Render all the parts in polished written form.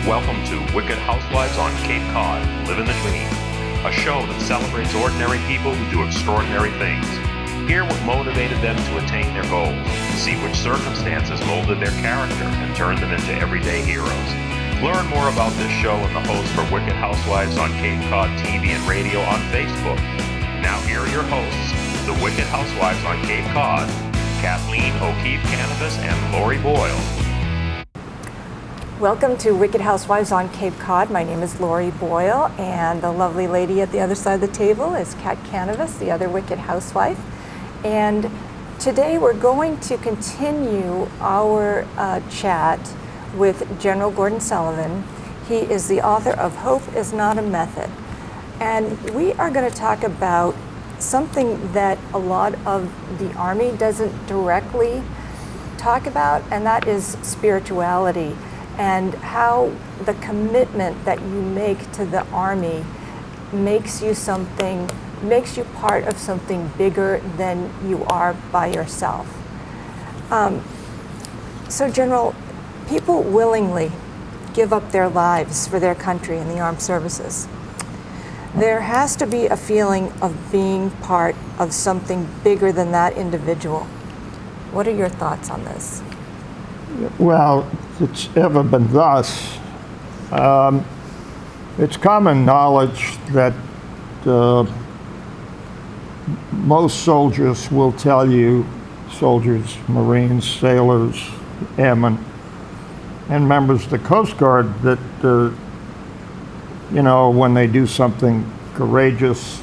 Welcome to Wicked Housewives on Cape Cod, Living the Dream, a show that celebrates ordinary people who do extraordinary things. Hear what motivated them to attain their goals, see which circumstances molded their character and turned them into everyday heroes. Learn more about this show and the hosts for Wicked Housewives on Cape Cod TV and radio on Facebook. Now here are your hosts, the Wicked Housewives on Cape Cod, Kathleen O'Keefe Canavas and Lori Boyle. Welcome to Wicked Housewives on Cape Cod. My name is Lori Boyle, and the lovely lady at the other side of the table is Kat Canavas, the other Wicked Housewife. And today we're going to continue our chat with General Gordon Sullivan. He is the author of Hope is Not a Method. And we are going to talk about something that a lot of the Army doesn't directly talk about, and that is spirituality, and how the commitment that you make to the Army makes you part of something bigger than you are by yourself. So General, people willingly give up their lives for their country in the armed services. There has to be a feeling of being part of something bigger than that individual. What are your thoughts on this? Well, it's ever been thus. It's common knowledge that most soldiers will tell you, soldiers, Marines, sailors, airmen, and members of the Coast Guard, that when they do something courageous,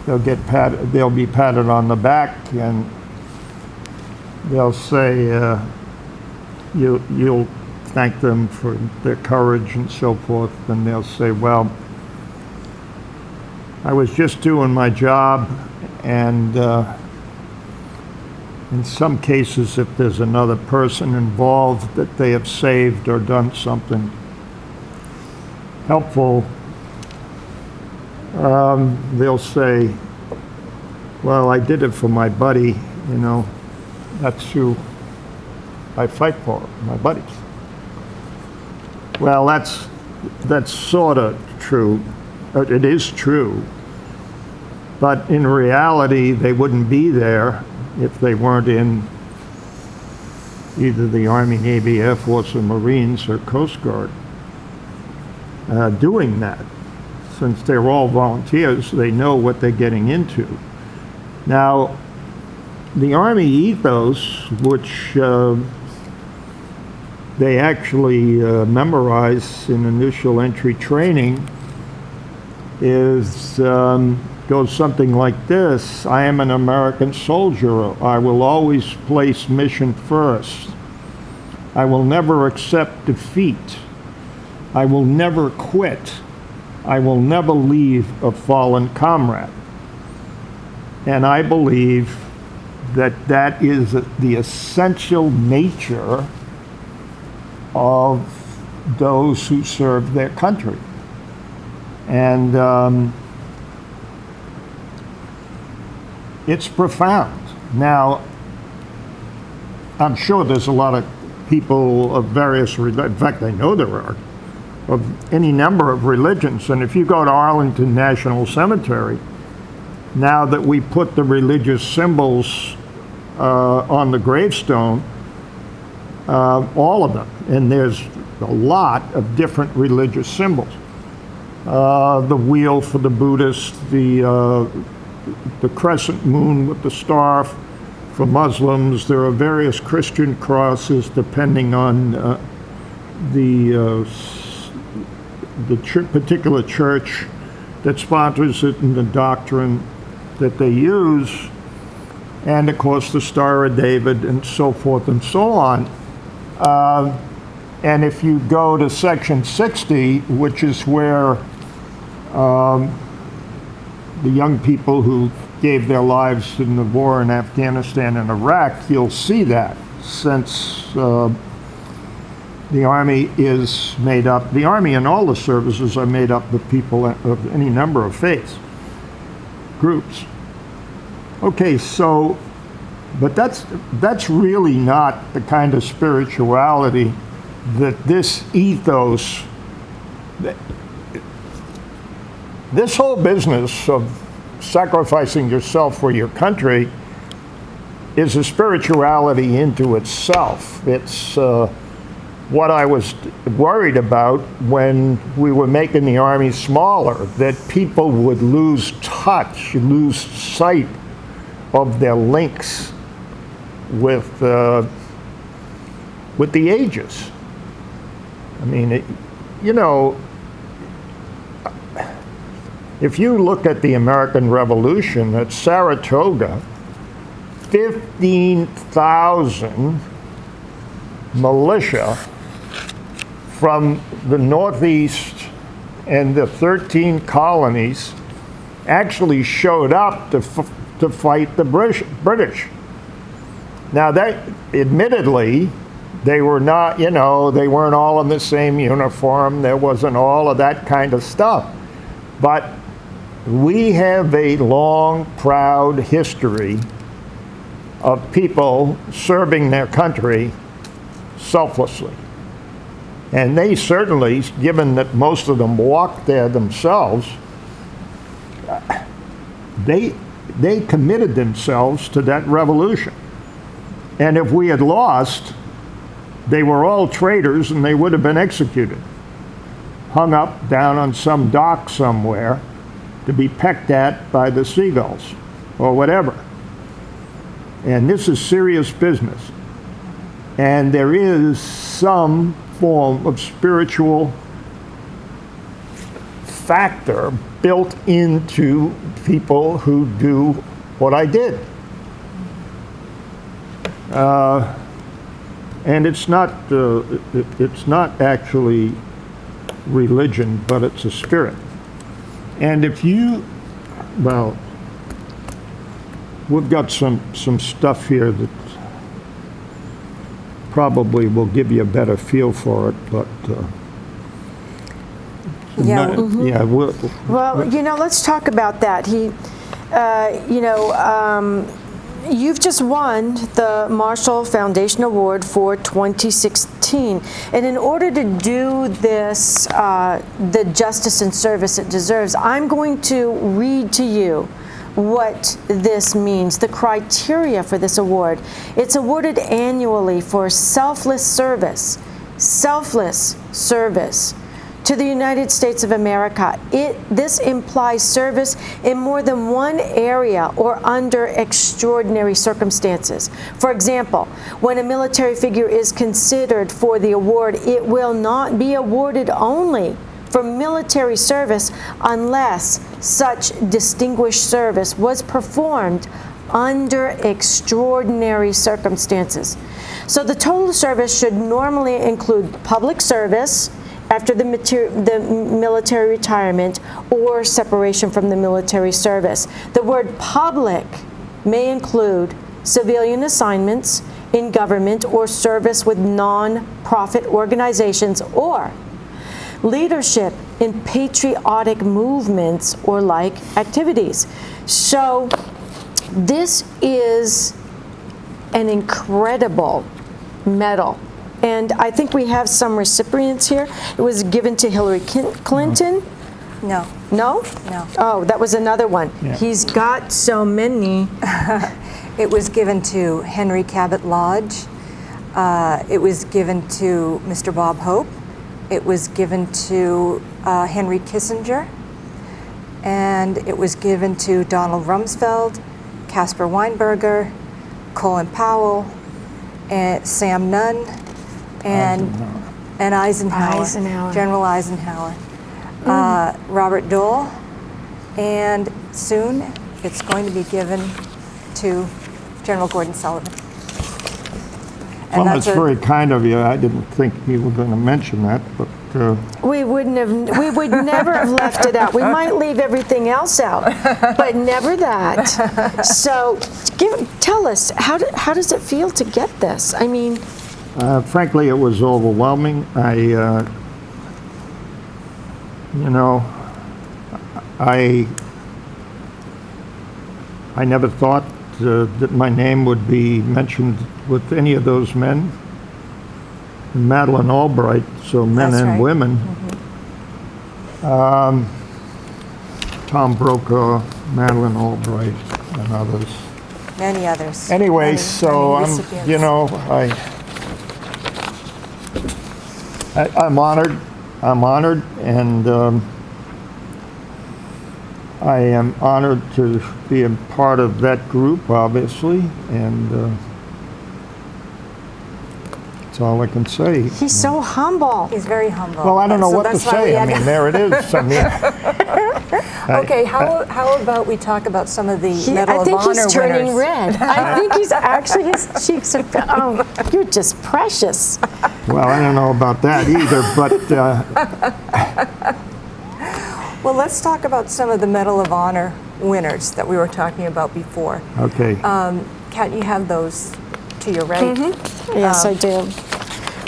they'll be patted on the back, and they'll say, you'll thank them for their courage and so forth, and they'll say, well, I was just doing my job, and in some cases, if there's another person involved that they have saved or done something helpful, they'll say, well, I did it for my buddy, that's who I fight for, my buddies. Well, that's sort of true. It is true. But in reality, they wouldn't be there if they weren't in either the Army, Navy, Air Force, or Marines, or Coast Guard doing that. Since they're all volunteers, they know what they're getting into. Now, the Army ethos, which they actually memorize in initial entry training, goes something like this: I am an American soldier. I will always place mission first. I will never accept defeat. I will never quit. I will never leave a fallen comrade. And I believe that is the essential nature of those who serve their country. And it's profound. Now, I'm sure there's a lot of people of various, in fact, I know there are, of any number of religions. And if you go to Arlington National Cemetery, now that we put the religious symbols on the gravestone, all of them, and there's a lot of different religious symbols. The wheel for the Buddhist, the crescent moon with the star for Muslims. There are various Christian crosses depending on the particular church that sponsors it and the doctrine that they use, and of course the Star of David and so forth and so on. And if you go to section 60, which is where the young people who gave their lives in the war in Afghanistan and Iraq, you'll see that, since the Army is made up, the Army and all the services are made up of people of any number of faiths, groups. Okay, so, but that's really not the kind of spirituality that this ethos, this whole business of sacrificing yourself for your country is a spirituality into itself. It's what I was worried about when we were making the Army smaller, that people would lose touch, lose sight of their links with the ages. I mean, if you look at the American Revolution at Saratoga, 15,000 militia from the Northeast and the 13 colonies actually showed up to fight the British. Now, that admittedly, they were not, they weren't all in the same uniform. There wasn't all of that kind of stuff. But we have a long, proud history of people serving their country selflessly. And they certainly, given that most of them walked there themselves, they committed themselves to that revolution. And if we had lost, they were all traitors and they would have been executed, hung up down on some dock somewhere to be pecked at by the seagulls or whatever. And this is serious business. And there is some form of spiritual factor built into people who do what I did. And it's not actually religion, but it's a spirit. And if you, well, we've got some stuff here that probably will give you a better feel for it, but Yeah. yeah. Well, let's talk about that. You've just won the Marshall Foundation Award for 2016. And in order to do this, the justice and service it deserves, I'm going to read to you what this means, the criteria for this award. It's awarded annually for selfless service to the United States of America. This implies service in more than one area or under extraordinary circumstances. For example, when a military figure is considered for the award, it will not be awarded only for military service unless such distinguished service was performed under extraordinary circumstances. So the total service should normally include public service after the military retirement or separation from the military service. The word public may include civilian assignments in government or service with non-profit organizations, or leadership in patriotic movements or like activities. So this is an incredible medal. And I think we have some recipients here. It was given to Hillary Clinton. No. No? No. Oh, that was another one. Yeah. He's got so many. It was given to Henry Cabot Lodge. It was given to Mr. Bob Hope. It was given to Henry Kissinger. And it was given to Donald Rumsfeld, Caspar Weinberger, Colin Powell, and Sam Nunn, and Eisenhower. General Eisenhower. Robert Dole, and soon it's going to be given to General Gordon Sullivan. Well, that's very kind of you. I didn't think you were going to mention that, but we would never have left it out. We might leave everything else out, but never that. So, tell us, how does it feel to get this? I mean, frankly, it was overwhelming. I never thought that my name would be mentioned with any of those men. Madeleine Albright, so men That's and right. women. Tom Brokaw, Madeleine Albright, and others. Many others. Anyway, Many, so many I'm, recipients. you know, I'm honored. I'm honored, and I am honored to be a part of that group, obviously, and that's all I can say. He's so humble. He's very humble. Well, I don't know So what to that's why we say. I had- mean, there it is. I mean, Okay, how about we talk about some of the Medal I of think Honor he's turning winners? red. I think he's actually, his cheeks are, oh, you're just precious. well, I don't know about that either, but Well, let's talk about some of the Medal of Honor winners that we were talking about before. okay. Kat, you have those to your right? Yes, I do.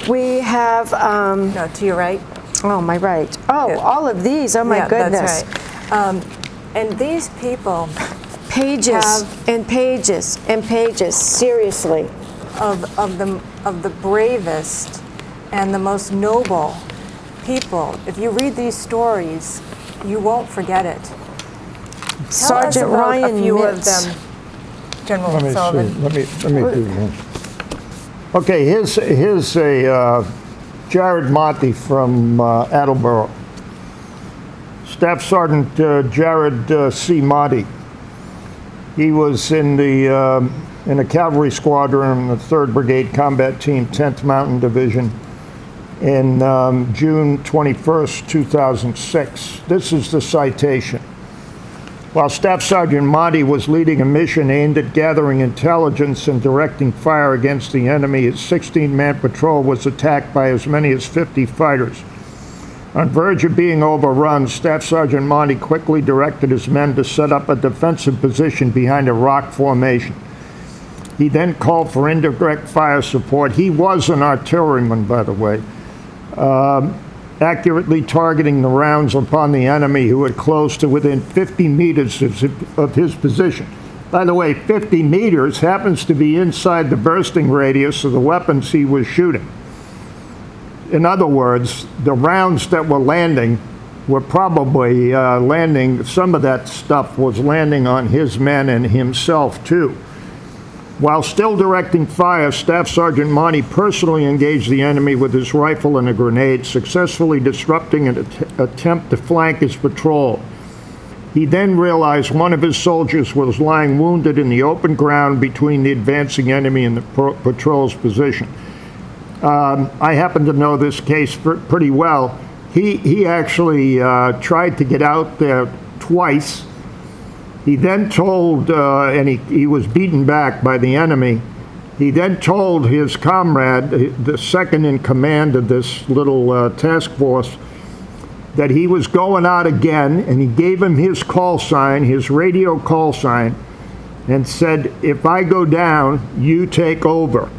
We have, No, to your right? oh, my right. Oh, Yeah. all of these, oh my Yeah, goodness. that's right. And these people Pages Have- and pages and pages, seriously. of the bravest and the most noble people, if you read these stories, you won't forget it. Tell us Sergeant about Ryan a few of Mitz. them, General Let me Sullivan. see. Let me do this. Okay, here's a Jared Monty from Attleboro. Staff Sergeant Jared C. Monty. He was in a cavalry squadron in the 3rd Brigade Combat Team, 10th Mountain Division, in June 21st, 2006. This is the citation. While Staff Sergeant Monty was leading a mission aimed at gathering intelligence and directing fire against the enemy, his 16-man patrol was attacked by as many as 50 fighters. On verge of being overrun, Staff Sergeant Monty quickly directed his men to set up a defensive position behind a rock formation. He then called for indirect fire support. He was an artilleryman, by the way, accurately targeting the rounds upon the enemy, who had closed to within 50 meters of his position. By the way, 50 meters happens to be inside the bursting radius of the weapons he was shooting. In other words, the rounds that were landing were probably landing, some of that stuff was landing on his men and himself too. While still directing fire, Staff Sergeant Monty personally engaged the enemy with his rifle and a grenade, successfully disrupting an attempt to flank his patrol. He then realized one of his soldiers was lying wounded in the open ground between the advancing enemy and the patrol's position. I happen to know this case pretty well. He actually tried to get out there twice. He then told, and he was beaten back by the enemy. He then told his comrade, the second in command of this little task force, that he was going out again, and he gave him his call sign, his radio call sign, and said, "If I go down, you take over."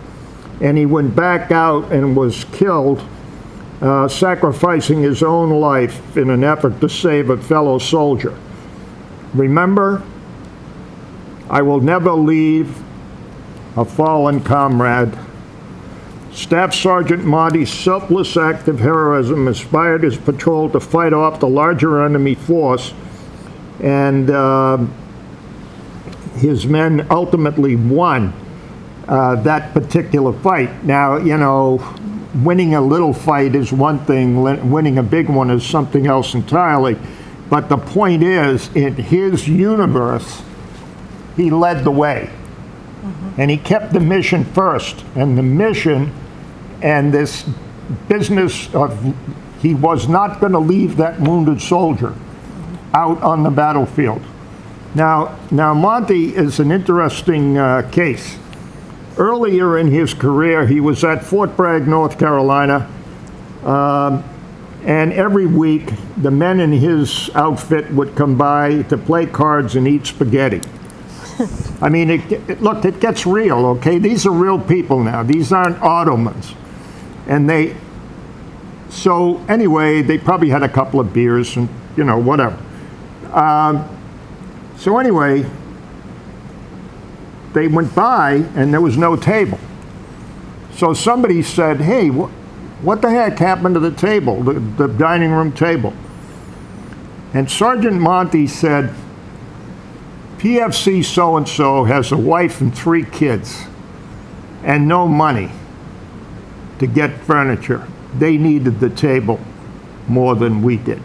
And he went back out and was killed, sacrificing his own life in an effort to save a fellow soldier. Remember, I will never leave a fallen comrade. Staff Sergeant Monty's selfless act of heroism inspired his patrol to fight off the larger enemy force, and his men ultimately won that particular fight. Now, you know, winning a little fight is one thing, winning a big one is something else entirely. But the point is, in his universe, he led the way. And he kept the mission first. And the mission and this business of, he was not going to leave that wounded soldier out on the battlefield. Now Monty is an interesting case. Earlier in his career, he was at Fort Bragg, North Carolina, and every week the men in his outfit would come by to play cards and eat spaghetti. I mean, look, it gets real, okay? These are real people now. These aren't Ottomans. And so anyway, they probably had a couple of beers and, you know, whatever. So anyway, they went by and there was no table. So somebody said, "Hey, what the heck happened to the table, the dining room table? And Sergeant Monty said, PFC so-and-so has a wife and 3 kids and no money to get furniture. They needed the table more than we did.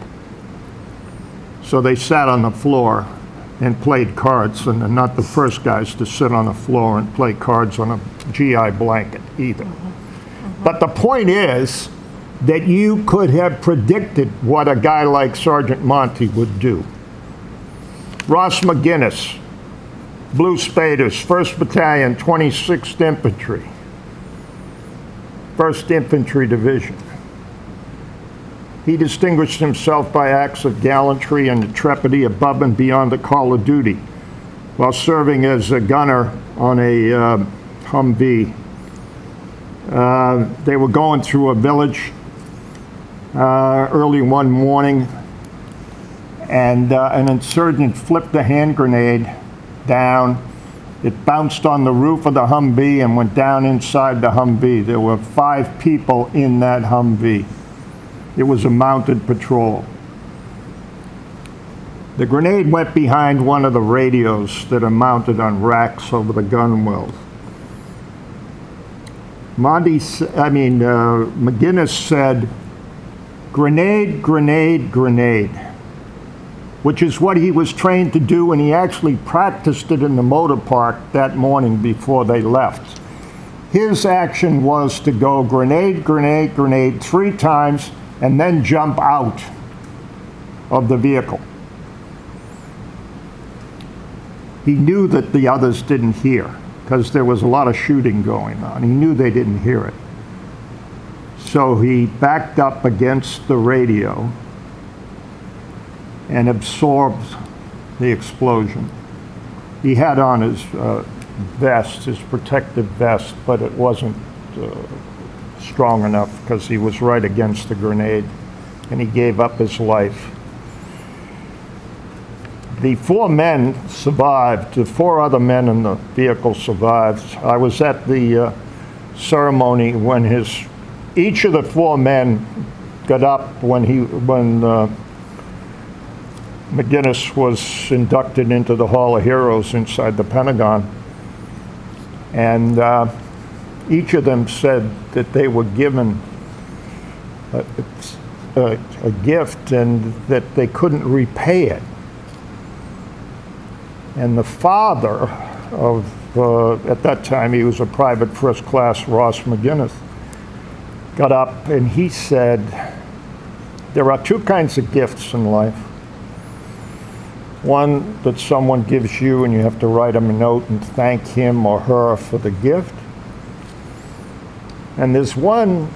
So they sat on the floor and played cards, and they're not the first guys to sit on the floor and play cards on a GI blanket either. But the point is that you could have predicted what a guy like Sergeant Monty would do. Ross McGinnis, Blue Spaders, 1st Battalion, 26th Infantry, 1st Infantry Division. He distinguished himself by acts of gallantry and intrepidity above and beyond the call of duty while serving as a gunner on a Humvee. They were going through a village early one morning, and an insurgent flipped a hand grenade down. It bounced on the roof of the Humvee and went down inside the Humvee. There were 5 people in that Humvee. It was a mounted patrol. The grenade went behind one of the radios that are mounted on racks over the gunwales. McGinnis said, "Grenade, grenade, grenade," which is what he was trained to do, and he actually practiced it in the motor park that morning before they left. His action was to go grenade, grenade, grenade 3 times, and then jump out of the vehicle. He knew that the others didn't hear, because there was a lot of shooting going on. He knew they didn't hear it. So he backed up against the radio and absorbed the explosion. He had on his vest, his protective vest, but it wasn't strong enough because he was right against the grenade, and he gave up his life. The 4 men survived. The 4 other men in the vehicle survived. I was at the ceremony when each of the 4 men got up when McGinnis was inducted into the Hall of Heroes inside the Pentagon, and each of them said that they were given a gift and that they couldn't repay it. And the father of, at that time he was a private first class, Ross McGinnis, got up and he said, there are 2 kinds of gifts in life. One that someone gives you and you have to write him a note and thank him or her for the gift. And there's one,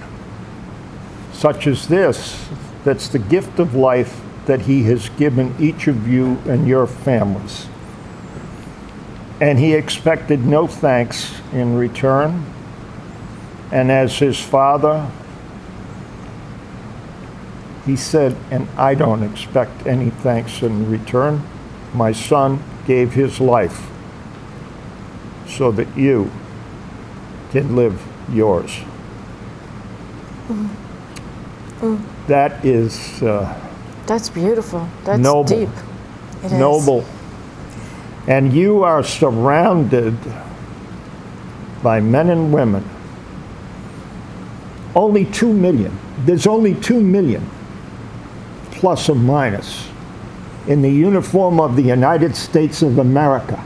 such as this, that's the gift of life that he has given each of you and your families. And he expected no thanks in return. And as his father, he said, and I don't expect any thanks in return. My son gave his life so that you can live yours. That is That's beautiful. That's noble. deep. It is. Noble. And you are surrounded by men and women. Only 2 million. There's only 2 million, plus or minus, in the uniform of the United States of America.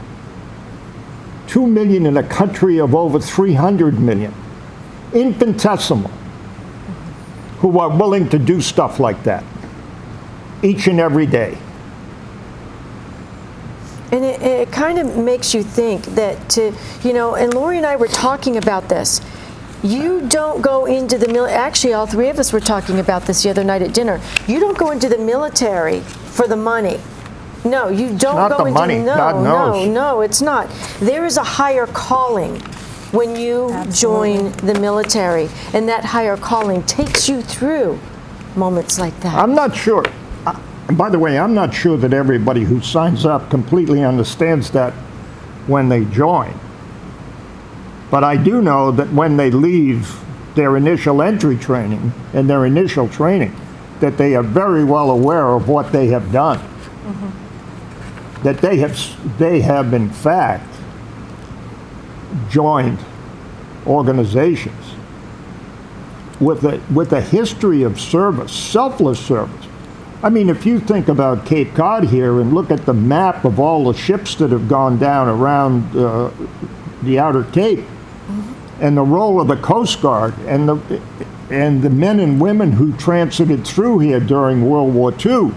2 million in a country of over 300 million. Infinitesimal. Who are willing to do stuff like that each and every day. And it kind of makes you think that, and Lori and I were talking about this. You don't go into the military. Actually, all 3 of us were talking about this the other night at dinner. You don't go into the military for the money. No, you don't not go the into money. God knows. No, it's not. There is a higher calling when you join the military, and that higher calling takes you through moments like that. I'm not sure. By the way, I'm not sure that everybody who signs up completely understands that when they join. But I do know that when they leave, their initial entry training and their initial training, that they are very well aware of what they have done. Mm-hmm. That they have in fact joined organizations with a history of service, selfless service. I mean, if you think about Cape Cod here and look at the map of all the ships that have gone down around the Outer Cape, mm-hmm. and the role of the Coast Guard and the men and women who transited through here during World War II,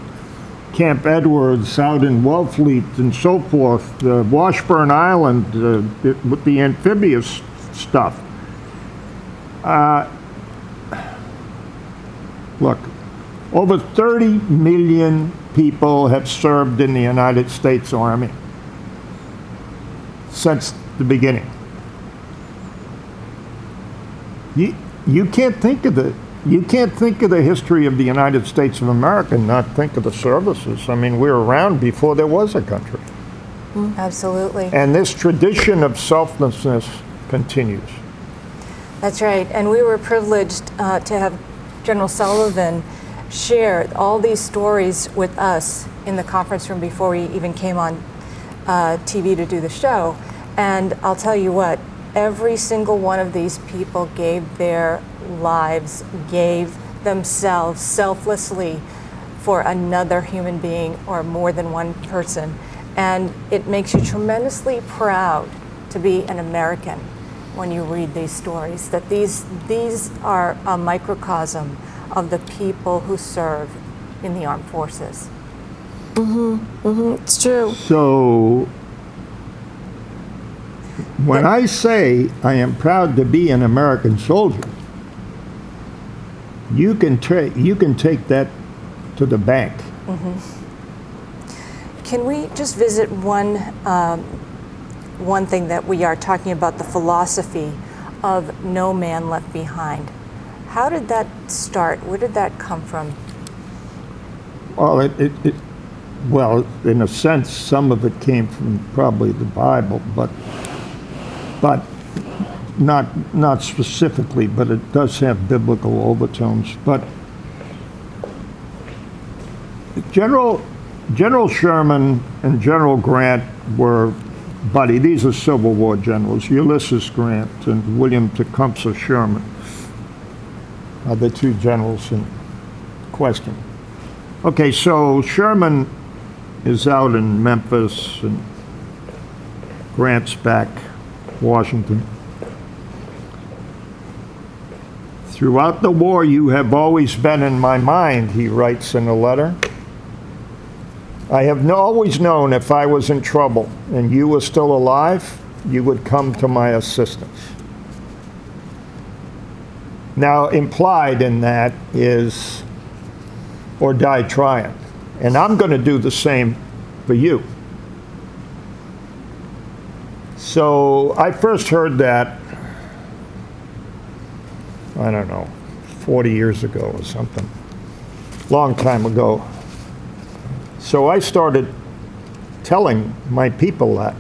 Camp Edwards out in Wellfleet and so forth, Washburn Island with the amphibious stuff. Look, over 30 million people have served in the United States Army since the beginning. You can't think of the history of the United States of America and not think of the services. I mean, we were around before there was a country. Absolutely. And this tradition of selflessness continues. That's right. And we were privileged to have General Sullivan share all these stories with us in the conference room before we even came on TV to do the show. And I'll tell you what, every single one of these people gave their lives, gave themselves selflessly for another human being or more than one person. And it makes you tremendously proud to be an American when you read these stories, that these are a microcosm of the people who serve in the armed forces. Mm-hmm. Mm-hmm. It's true. So when I say I am proud to be an American soldier, you can take that to the bank. Mm-hmm. Can we just visit one thing that we are talking about, the philosophy of no man left behind? How did that start? Where did that come from? Well, well, in a sense, some of it came from probably the Bible, but not specifically, but it does have biblical overtones. But General Sherman and General Grant were buddy. These are Civil War generals. Ulysses Grant and William Tecumseh Sherman are the two generals in question. Okay, so Sherman is out in Memphis and Grant's back, Washington. Throughout the war, you have always been in my mind, he writes in a letter. I have always known if I was in trouble and you were still alive, you would come to my assistance. Now, implied in that is, or die trying. And I'm going to do the same for you. So I first heard that, I don't know, 40 years ago or something, long time ago. So I started telling my people that.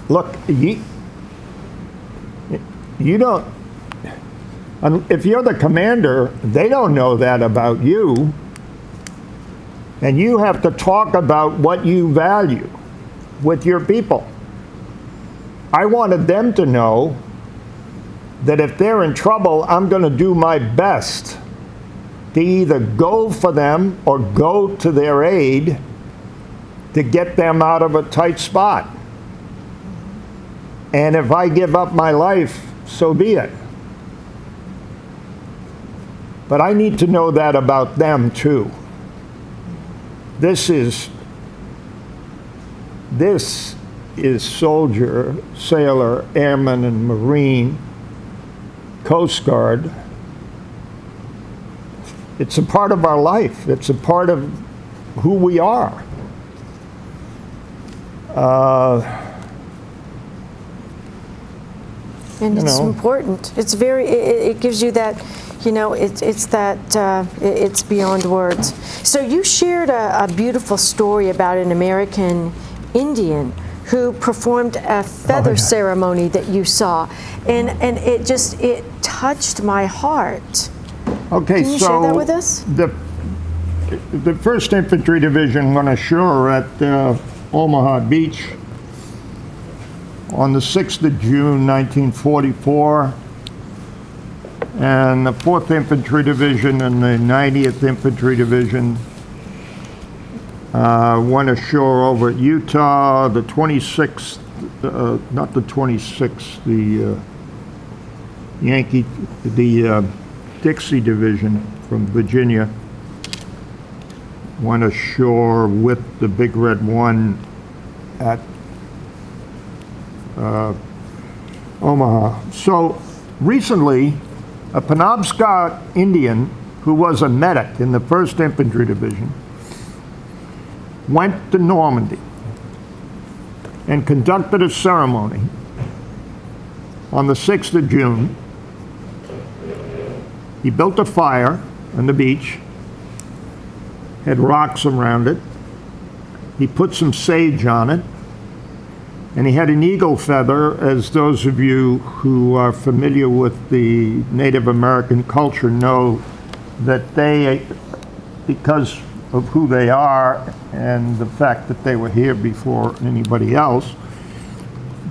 Look, you don't, if you're the commander, they don't know that about you. And you have to talk about what you value with your people. I wanted them to know that if they're in trouble, I'm going to do my best to either go for them or go to their aid to get them out of a tight spot. And if I give up my life, so be it. But I need to know that about them too. This is soldier, sailor, airman, and Marine, Coast Guard. It's a part of our life. It's a part of who we are. And it's important. It's very, it gives you that, it's beyond words. So you shared a beautiful story about an American Indian who performed a feather yeah. ceremony that you saw, and it touched my heart. Okay, Can you so share that with us? The 1st Infantry Division went ashore at Omaha Beach on the 6th of June, 1944. And the 4th Infantry Division and the 90th Infantry Division went ashore over at Utah. The 26th, not the 26th, the Dixie Division from Virginia went ashore with the Big Red One at Omaha. So recently, a Penobscot Indian who was a medic in the 1st Infantry Division went to Normandy and conducted a ceremony on the 6th of June. He built a fire on the beach, had rocks around it. He put some sage on it, and he had an eagle feather. As those of you who are familiar with the Native American culture know, that they, because of who they are and the fact that they were here before anybody else,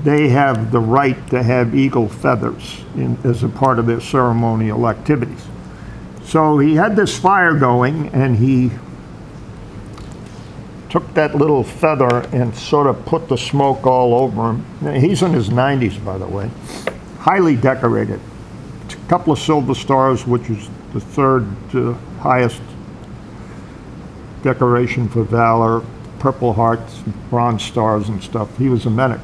they have the right to have eagle feathers as a part of their ceremonial activities. So he had this fire going, and he took that little feather and sort of put the smoke all over him. He's in his 90s, by the way. Highly decorated. A couple of silver stars, which is the 3rd highest decoration for valor, Purple Hearts, Bronze Stars and stuff. He was a medic.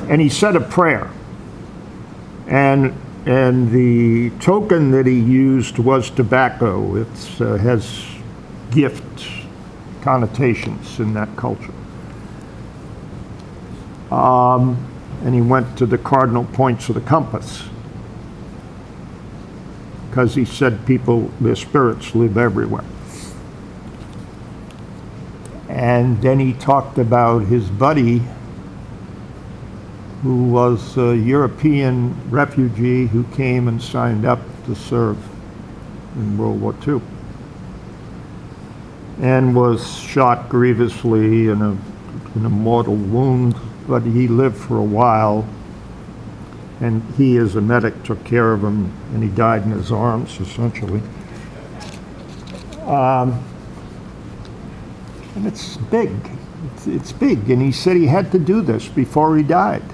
And he said a prayer. And the token that he used was tobacco. It has gift connotations in that culture. And he went to the cardinal points of the compass, because he said people, their spirits live everywhere. And then he talked about his buddy, who was a European refugee who came and signed up to serve in World War II and was shot grievously in a mortal wound, but he lived for a while, and he, as a medic, took care of him, and he died in his arms, essentially. And it's big. It's big, and he said he had to do this before he died.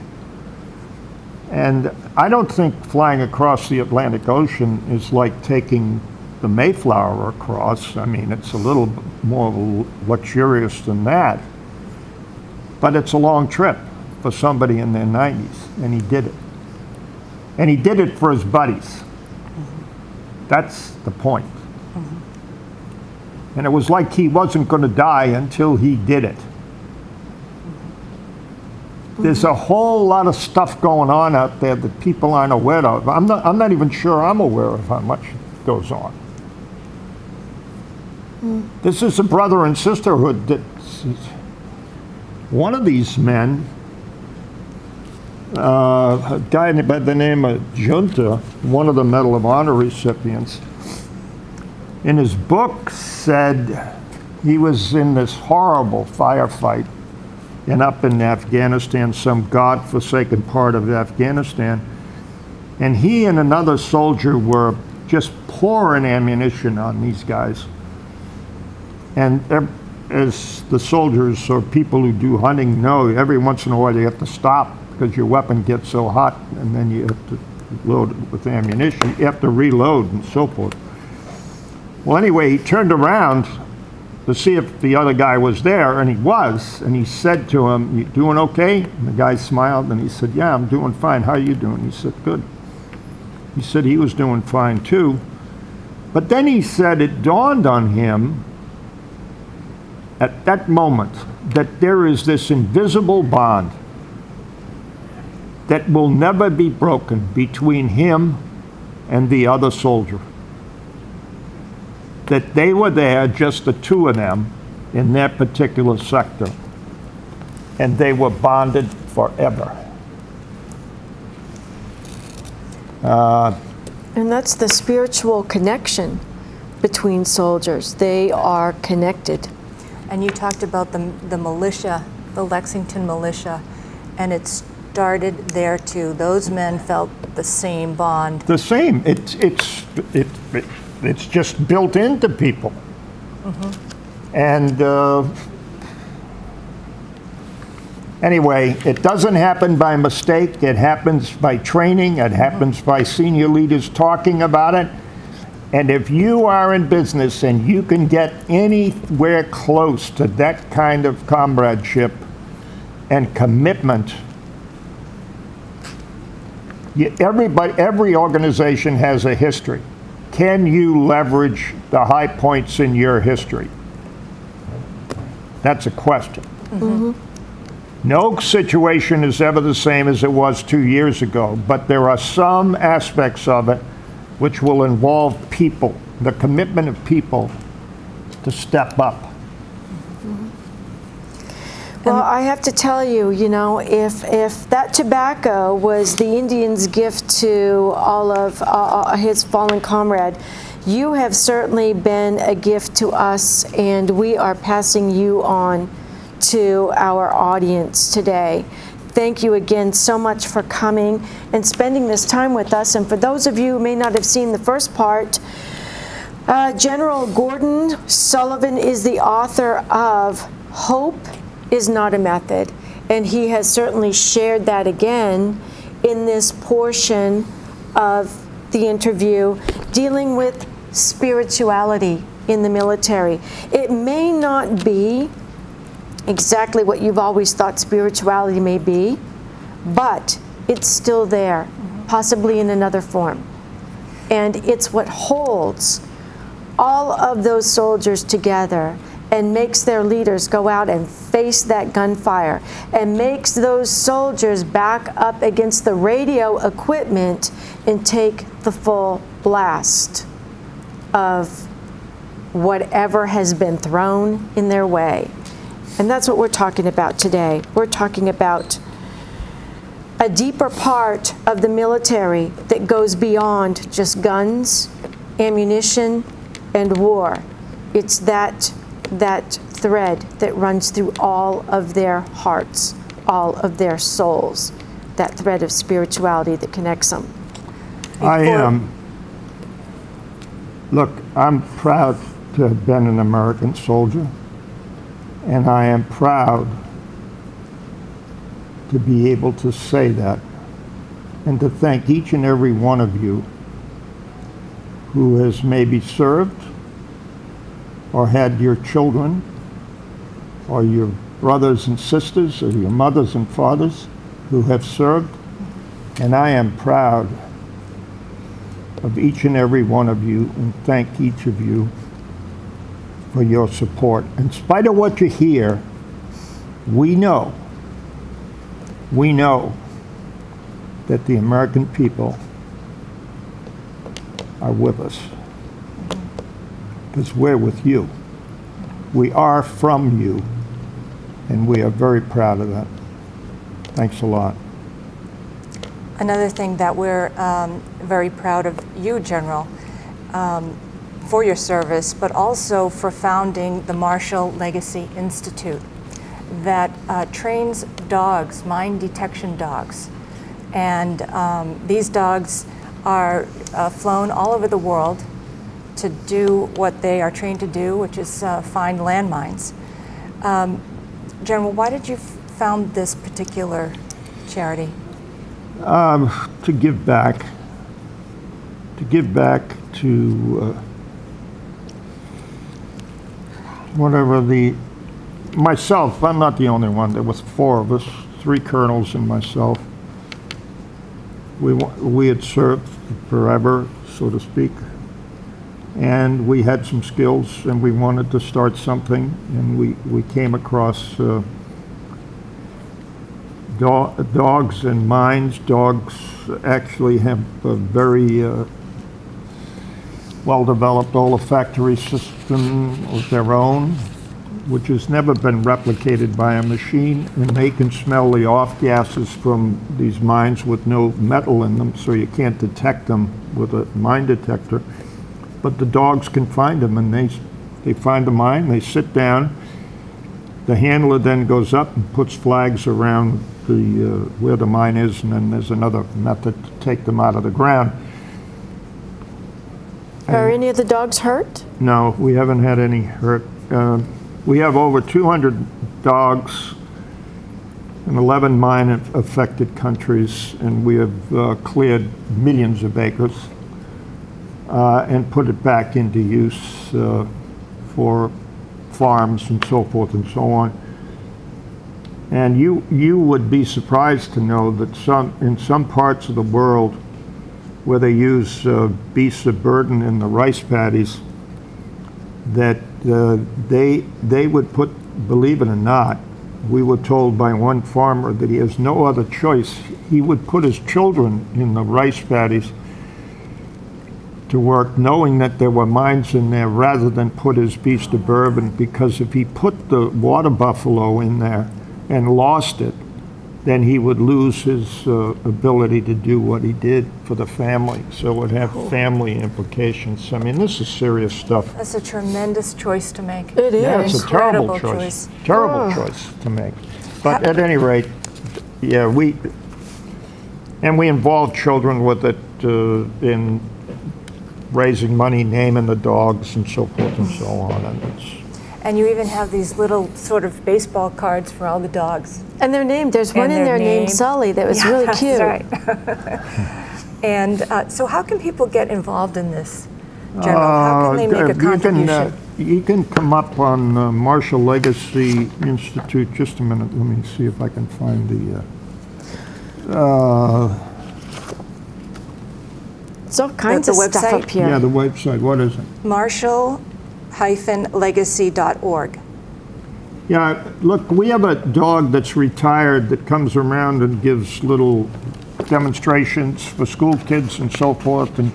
And I don't think flying across the Atlantic Ocean is like taking the Mayflower across. I mean, it's a little more luxurious than that. But it's a long trip for somebody in their 90s, and he did it. And he did it for his buddies. That's the point. And it was like he wasn't going to die until he did it. There's a whole lot of stuff going on out there that people aren't aware of. I'm not even sure I'm aware of how much goes on. This is a brother and sisterhood that one of these men, a guy by the name of Junta, one of the Medal of Honor recipients, in his book said he was in this horrible firefight up in Afghanistan, some God-forsaken part of Afghanistan, and he and another soldier were just pouring ammunition on these guys. And as the soldiers or people who do hunting know, every once in a while you have to stop because your weapon gets so hot, and then you have to load it with ammunition. You have to reload and so forth. Well, anyway, he turned around to see if the other guy was there, and he was, and he said to him, "You doing okay?" And the guy smiled, and he said, "Yeah, I'm doing fine. How are you doing?" He said, "Good." He said he was doing fine too. But then he said it dawned on him at that moment that there is this invisible bond that will never be broken between him and the other soldier. That they were there, just the two of them, in their particular sector. and they were bonded forever. And that's the spiritual connection between soldiers. They are connected. And you talked about the militia, the Lexington militia, and it started there too. Those men felt the same bond. The same. It's just built into people. And anyway, it doesn't happen by mistake. It happens by training. It happens by senior leaders talking about it. And if you are in business and you can get anywhere close to that kind of comradeship and commitment, every organization has a history. Can you leverage the high points in your history? That's a question. No situation is ever the same as it was 2 years ago, but there are some aspects of it which will involve people, the commitment of people to step up. Well, I have to tell you, you know, if that tobacco was the Indian's gift to all of his fallen comrade, you have certainly been a gift to us, and we are passing you on to our audience today. Thank you again so much for coming and spending this time with us. And for those of you who may not have seen the first part, General Gordon Sullivan is the author of Hope is Not a Method, and he has certainly shared that again in this portion of the interview, dealing with spirituality in the military. It may not be exactly what you've always thought spirituality may be, but it's still there, possibly in another form. And it's what holds all of those soldiers together and makes their leaders go out and face that gunfire, and makes those soldiers back up against the radio equipment and take the full blast of whatever has been thrown in their way. And that's what we're talking about today. We're talking about a deeper part of the military that goes beyond just guns, ammunition, and war. It's that thread that runs through all of their hearts, all of their souls, that thread of spirituality that connects them. Look, I'm proud to have been an American soldier, and I am proud to be able to say that, and to thank each and every one of you who has maybe served or had your children or your brothers and sisters or your mothers and fathers who have served. And I am proud of each and every one of you, and thank each of you for your support. In spite of what you hear, we know that the American people are with us, because we're with you. We are from you, and we are very proud of that. Thanks a lot. Another thing that we're very proud of you, General, for your service, but also for founding the Marshall Legacy Institute that trains dogs, mine detection dogs. And these dogs are flown all over the world to do what they are trained to do, which is find landmines. General, why did you found this particular charity? To give back. To give back to myself. I'm not the only one. There was 4 of us, 3 colonels and myself. We had served forever, so to speak, and we had some skills, and we wanted to start something, and we came across dogs and mines. Dogs actually have a very well-developed olfactory system of their own. which has never been replicated by a machine, and they can smell the off gases from these mines with no metal in them, so you can't detect them with a mine detector. But the dogs can find them, and they find the mine, they sit down. The handler then goes up and puts flags around where the mine is, and then there's another method to take them out of the ground. Are any of the dogs hurt? No, we haven't had any hurt. We have over 200 dogs in 11 mine-affected countries, and we have cleared millions of acres and put it back into use for farms and so forth and so on. And you would be surprised to know that in some parts of the world where they use beasts of burden in the rice paddies, that they would put, believe it or not, we were told by one farmer that he has no other choice. He would put his children in the rice paddies to work, knowing that there were mines in there, rather than put his beast of burden, because if he put the water buffalo in there and lost it, then he would lose his ability to do what he did for the family. So it would have family implications. I mean, this is serious stuff. That's a tremendous choice to make. It is. Yeah, it's a terrible Incredible choice. Terrible choice to make. But at any rate, yeah, we involve children with it in raising money, naming the dogs, and so forth and so on. And you even have these little sort of baseball cards for all the dogs. And they're named. There's one in there named Sully that was really cute. That's right. And so how can people get involved in this journal? How can they make a contribution? You can come up on Marshall Legacy Institute. Just a minute. Let me see if I can find the... It's all kinds of the stuff website? up here. Yeah, the website. What is it? Marshall-legacy.org. Yeah, look, we have a dog that's retired that comes around and gives little demonstrations for school kids and so forth, and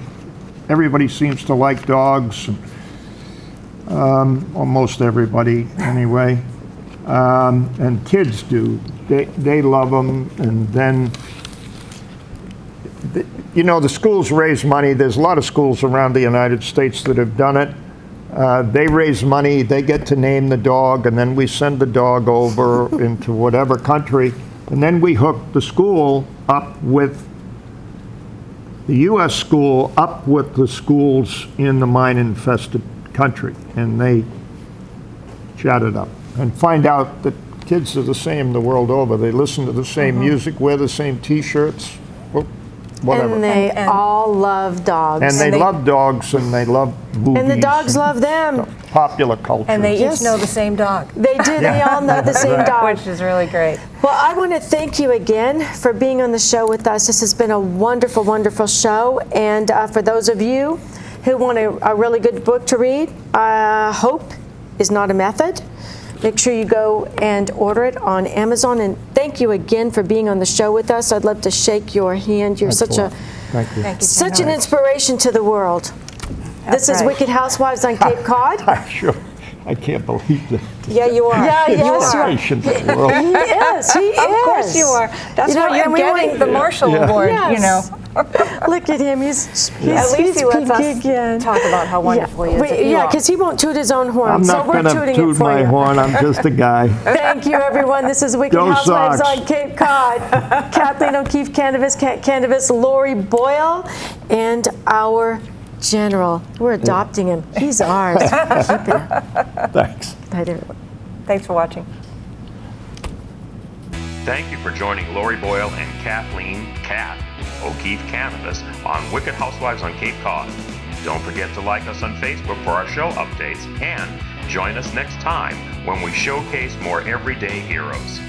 everybody seems to like dogs, and, almost everybody anyway, and kids do. They love them, and then, you know, the schools raise money. There's a lot of schools around the United States that have done it. They raise money, they get to name the dog, and then we send the dog over into whatever country, and then we hook the school up with the U.S. school up with the schools in the mine-infested country, and they chat it up and find out that kids are the same the world over. They listen to the same music, wear the same T-shirts, whatever. And they all love dogs. And they love dogs, and they love movies. And the dogs love them. Popular culture. And they each know the same dog. They do. They all know the same dog. Which is really great. Well, I want to thank you again for being on the show with us. This has been a wonderful, wonderful show. And for those of you who want a really good book to read, Hope is Not a Method. Make sure you go and order it on Amazon. And thank you again for being on the show with us. I'd love to shake your hand. You're Thank you. such an inspiration to the world. This is Wicked Housewives on Cape Cod. Sure. I can't believe that. Yeah, you are. Yeah, yes, you are. Inspiration to the world. He is. He is. Of course you are. That's why you're getting the Marshall Award, you know. Look at him. He's At least he lets us again. talk about how wonderful he is. Yeah, because he won't toot his own horn. I'm not going to toot my horn. I'm just a guy. Thank you, everyone. This is Wicked Go Housewives Sox. on Cape Cod. Kathleen O'Keefe Canvas, Kat Canvas, Lori Boyle, and our General. We're adopting him. He's ours. Thanks. Night, everyone. Thanks for watching. Thank you for joining Lori Boyle and Kathleen Kat O'Keefe Canvas on Wicked Housewives on Cape Cod. Don't forget to like us on Facebook for our show updates, and join us next time when we showcase more everyday heroes.